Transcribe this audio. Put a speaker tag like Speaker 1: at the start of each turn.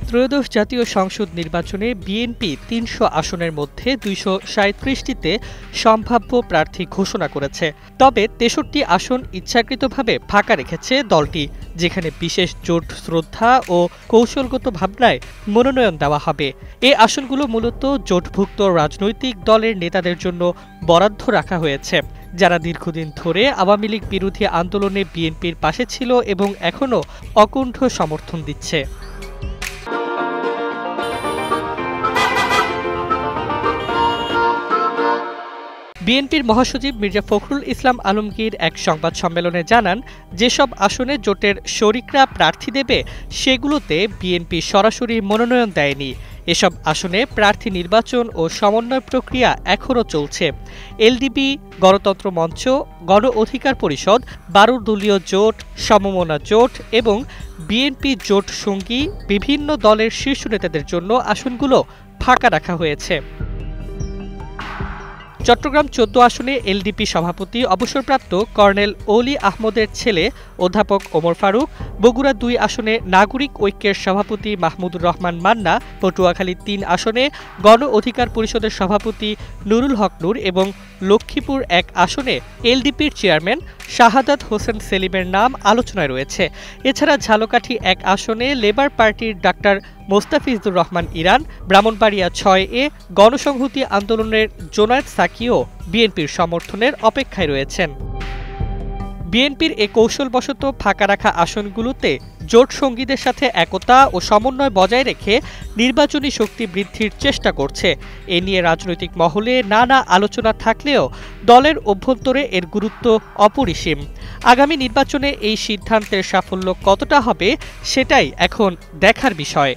Speaker 1: ত্রয়োদশ জাতীয় সংসদ নির্বাচনে বিএনপি ৩০০ আসনের মধ্যে ২৩৭টিতে সম্ভাব্য প্রার্থী ঘোষণা করেছে। তবে ৬৩ আসন ইচ্ছাকৃতভাবে ফাঁকা রেখেছে দলটি, যেখানে বিশেষ জোট শ্রদ্ধা ও কৌশলগত ভাবনায় মনোনয়ন দেওয়া হবে। এ আসনগুলো মূলত জোটভুক্ত রাজনৈতিক দলের নেতাদের জন্য বরাদ্দ রাখা হয়েছে, যারা দীর্ঘদিন ধরে আওয়ামী লীগ বিরোধী আন্দোলনে বিএনপির পাশে ছিল এবং এখনও অকুণ্ঠ সমর্থন দিচ্ছে। বিএনপির মহাসচিব মির্জা ফখরুল ইসলাম আলমগীর এক সংবাদ সম্মেলনে জানান, যেসব আসনে জোটের শরিকরা প্রার্থী দেবে সেগুলোতে বিএনপি সরাসরি মনোনয়ন দেয়নি। এসব আসনে প্রার্থী নির্বাচন ও সমন্বয় প্রক্রিয়া এখনও চলছে। এলডিপি, গণতন্ত্র মঞ্চ, গণ অধিকার পরিষদ, ১২ দলীয় জোট, সমমনা জোট এবং বিএনপি জোট সঙ্গী বিভিন্ন দলের শীর্ষ নেতাদের জন্য আসনগুলো ফাঁকা রাখা হয়েছে। চট্টগ্রাম ১৪ আসনে এলডিপি সভাপতি অবসরপ্রাপ্ত কর্নেল অলি আহমদের ছেলে অধ্যাপক ওমর ফারুক, বগুড়া ২ আসনে নাগরিক ঐক্যের সভাপতি মাহমুদুর রহমান মান্না, পটুয়াখালী ৩ আসনে গণ অধিকার পরিষদের সভাপতি নুরুল হক নূর এবং লক্ষ্মীপুর ১ আসনে এলডিপির চেয়ারম্যান শাহাদাত হোসেন সেলিমের নাম আলোচনায় রয়েছে। এছাড়া ঝালকাঠি ১ আসনে লেবার পার্টির ডাক্তার মোস্তাফিজুর রহমান ইরান, ব্রাহ্মণবাড়িয়া ৬ গণসংহতি আন্দোলনের জোনায়েদ সাকিও বিএনপির সমর্থনের অপেক্ষায় রয়েছেন। বিএনপির এ কৌশলবশত ফাঁকা রাখা আসনগুলোতে জোট সঙ্গীদের সাথে একতা ও সমন্বয় বজায় রেখে নির্বাচনী শক্তি বৃদ্ধির চেষ্টা করছে। এ নিয়ে রাজনৈতিক মহলে নানা আলোচনা থাকলেও দলের অভ্যন্তরে এর গুরুত্ব অপরিসীম। আগামী নির্বাচনে এই সিদ্ধান্তের সাফল্য কতটা হবে সেটাই এখন দেখার বিষয়।